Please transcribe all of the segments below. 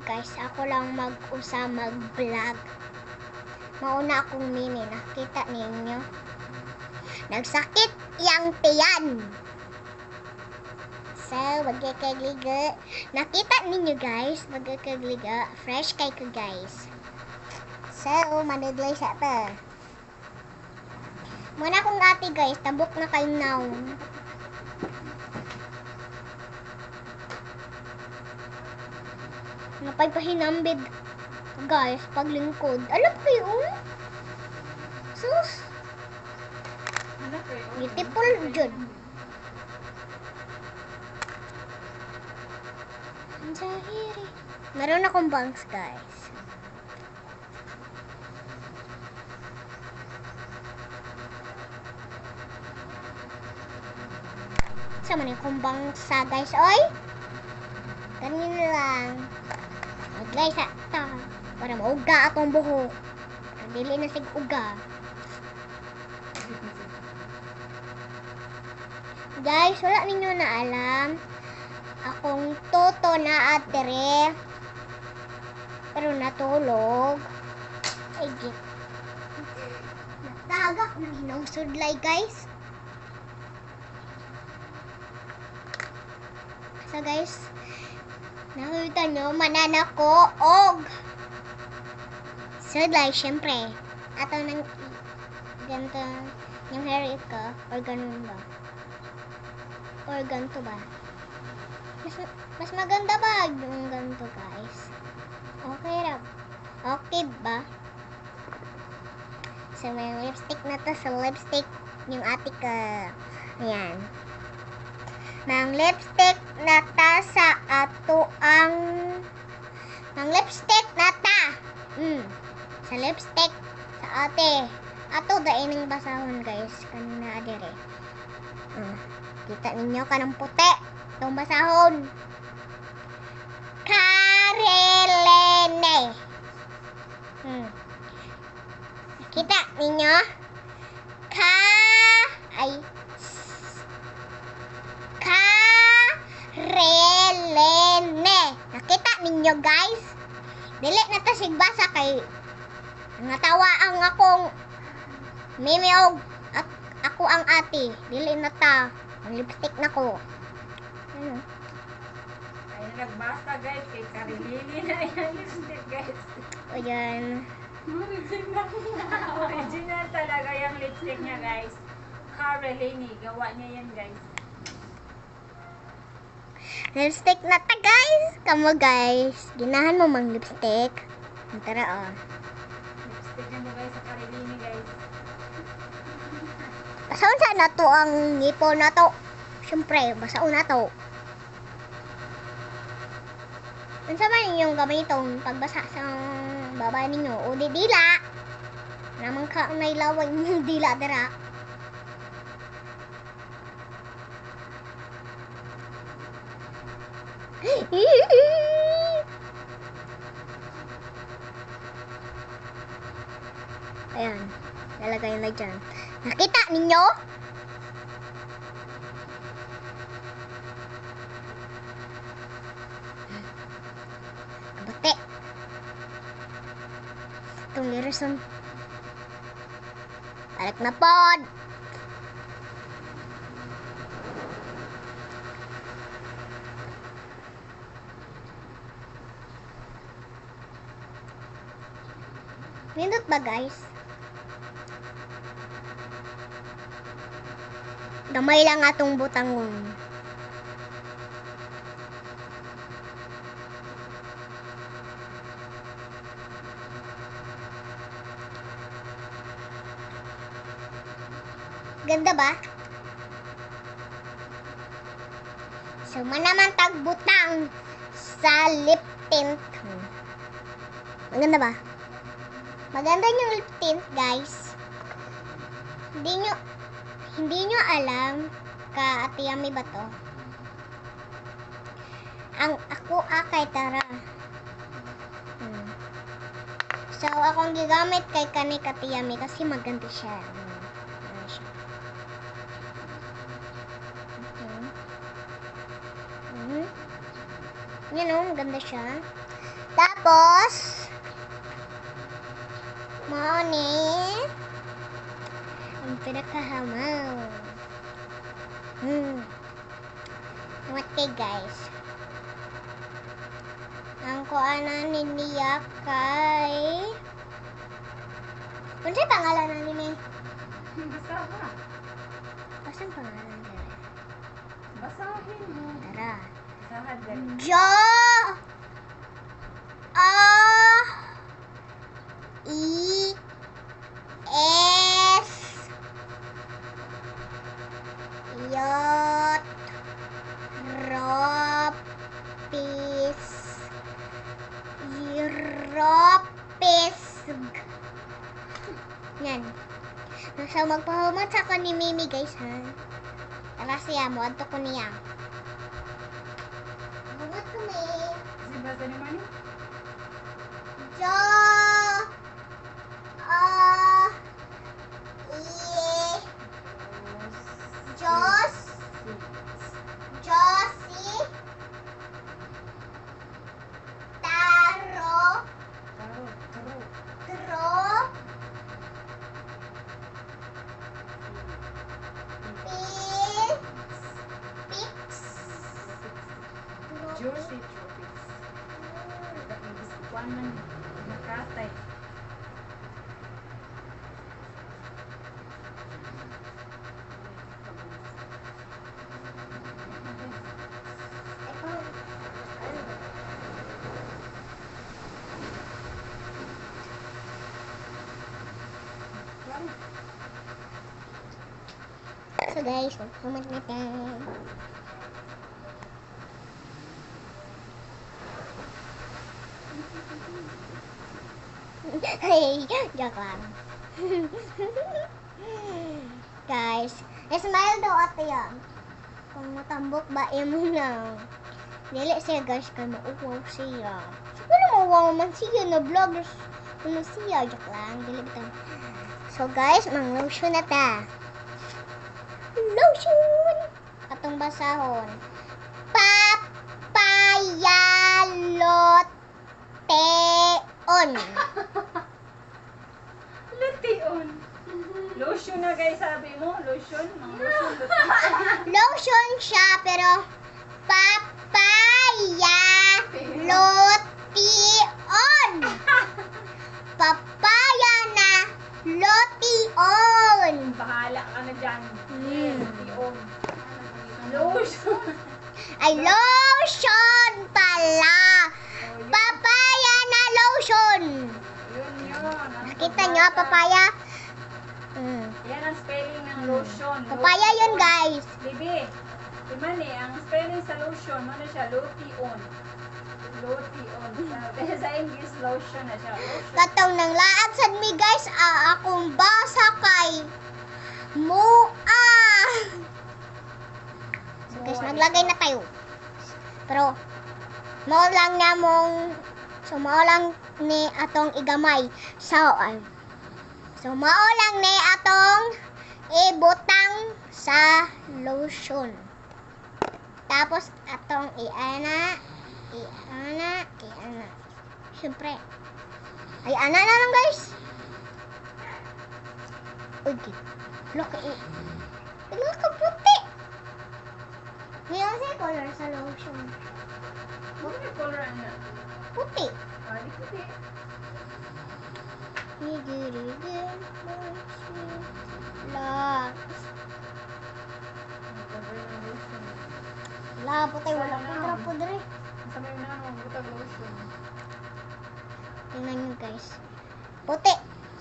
guys. Ako lang mag-usa mag-vlog. Mauna akong mini. Nakita ninyo. Nagsakit yang tiyan. So, magkakagliga. Nakita ninyo guys. Magkakagliga. Fresh kay ko guys. So, manudlay sa ito. Muna kong ate guys. Tabok na kayo now. Napagpahinambid guys, paglingkod. Alam kayo? Sus! Beautiful jud. Ang zahiri. Meron akong bangs guys. Sama na akong bangsa guys, oy! Ganyan lang. Maglay sa ta para mauga atong buhok. Para dili na sig uga. Guys, wala ninyo na alam. Akong toto na atere. Pero natulog. Ay, git. Natagak ng hinawsudlay guys. So guys, nakita nyo, mananak ko, og sudlay, syempre. Ato nang ganito, yung hair ko, or ganun ba? Or ganito ba? Mas maganda ba yung ganito, guys? Okay ra. Okay ba? So, may lipstick na to. So, lipstick yung ate ko. Ayan. Mang lipstick na ta sa ato ang lipstick na ta. Sa lipstick sa ate. Ato daing basahon guys. Kanina adire. Kita ninyo kanang puti. Itong basahon. Karelene. Kita ninyo. Relene. Nakita ninyo guys? Dili na ta sigbasa kay natawa ang akong mimi og ako ang ate. Dili na ta. Ang lipstick na ko. Ay nagbasa guys kay Karilini na yung lipstick guys. Ayan. Original talaga yung lipstick niya guys. Karilini. Gawa niya yan guys. Lipstick na ta guys. Kamo guys. Ginahan mo mang lipstick. Tara oh. Lipstick niya mo guys sa Karilini guys. Basaon sa na to ang ngipon na to. Siyempre, basaon na to. Ano man yung gamiton pagbasa sa baba ninyo? O di dila. Naman ka ang nailawan yung dila dara. Ayan. Lalagay na dyan. Nakita ninyo? Abate. Itong lirison. Balik na pod. Nindot ba guys? Gamay lang atong butangon. Ganda ba? So, manaman tagbutang sa lip tint. Maganda ba? Maganda yung lip tint, guys. Hindi nyo alam ka Ate Yami ba to? Ang ako kay Tara. So, akong gigamit kay kani Ate Yami kasi maganda siya. Ano siya? Yan o, maganda siya. Tapos, mao ni ang pinakahamaw. Okay guys. Ang kuanan niya kay... Kung sa'yo pangalan na ni Basta ka. Asan pangalan niya? Basahin mo. Tara. Basahan dali. Jo! A I S Yot Ropis Yan. Nasa magpahumat sa ko ni Mimi guys ha. Tara siya mo adto ko niya. Humat ko may Kasi basa naman eh. Jo I Jos Josie Taro Tro Pil Pix Juicy Tropics. Kuan man nakatay. So guys, magpahumat na tayo. Hey, joke lang. Guys, smile daw ate yan. Kung matambok ba, mo na. Dili siya guys, kaya mauwaw siya. Siguro mauwaw man siya na vloggers. Ano siya, joke lang. Dili bitang. So guys, mang lotion na ta. Lotion! Atong basahon. Papayaloteon. Lution. Lotion na guys, sabi mo. Lotion. Mga lotion. Lotion siya, pero papayaloteon. Papaya na lotion. Bahala ka na dyan. Lotion. Lotion. Ay, lotion pala. Papaya na lotion. Yun. Nakita nyo, papaya? Yan ang spelling ng lotion. Papaya yun, guys. Bibi. Diman eh, ang spelling sa lotion, ano siya? Lotion. Lotion. Sa English, lotion na siya. Lotion. Katong nang laad sad mi, guys. Akong basa kay Mua. So, guys, naglagay na tayo. Pero, mao lang namong, so mao lang ni atong igamay. So, mao lang ni atong ibutang sa lotion. Tapos, atong iana. Siyempre. Ay, ana na lang, guys. Okay. Look, puti. Ngayon sa color sa lotion. Ano yung color na? Puti. Di puti. La, puti. Wala pudra. Sabi mo na ano, butag lotion. Tingnan nyo, guys. Puti.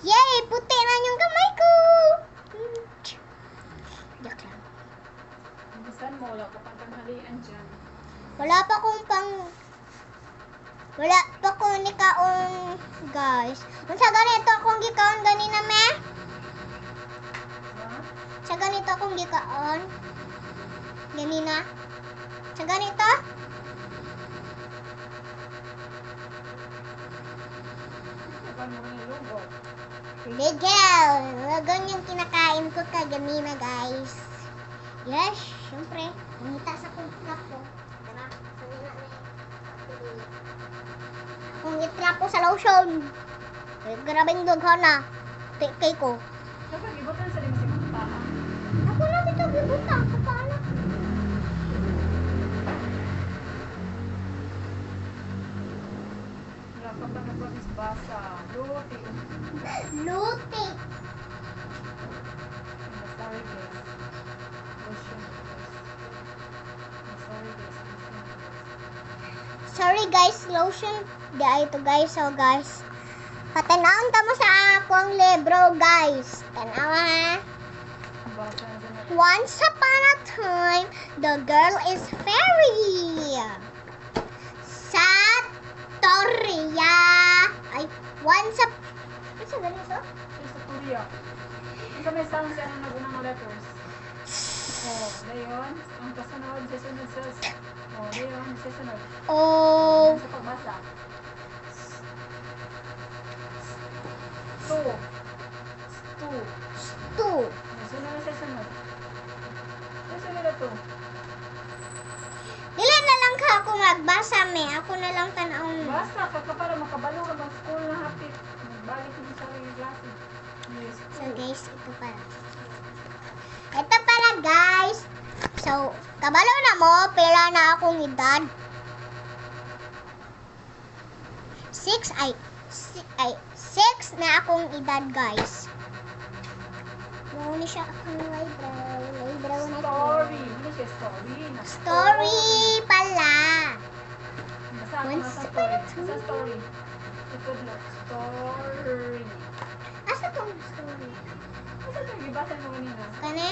Yay! Puti na yung kamay ko! Joke lang. Bisan mo, wala ka pang tanghalian dyan. Wala pa akong nikaon, guys. Kung sa ganito akong gikaon ganina, me? Ha? Sa ganito akong gikaon. Ganina. Sa ganito? Iban mo rin yung logo. Legal! Ganyan kinakain ko kaganina, guys. Yes, syempre. Mangita sa kong cup ko. Tara, sanina na eh. Kung ako sa lotion. Grabing dughan na. Kay ko. Kapag ibutan sa limasig ng paa. Ako na dito gibuta. Kapala. Wala ka pa nagpapis basa. Luti. Luti. Sorry guys. Lotion. Sorry guys. Sorry guys, lotion. Di ay to guys. So guys. Patanawon ta mo sa akong libro guys. Tanawa ha. Basa na dyan. Once upon a time, the girl is fairy. Sa Torya. Ay, once up... Ano sa ganito? Yung sa Korea. Yung sa may sound siya ng nagunang mga letters. Oh, dayon. Ang kasunod, sisunod sa... Oh, dayon, sisunod. Oh, Sa pagbasa. Two. Two. two. Sunod na sisunod. Sisunod na two. Dili na lang ka ako magbasa, me. Ako na lang tanawon. Basta, pagka para makabalo ka mag school na hapit. Magbalik mo sa yung klase. Yes. So guys, ito para. Ito para guys. So, kabalo na mo, pera na akong edad. 6 na akong edad guys. Muna siya akong eyebrow. Eyebrow na to. Story. Hindi siya story. Story pala. Basta ako Once nasa upon a story. Basta story. Ikod lang. Story. Asa tong story? Basta ito, ibasa mo kanina. Kane?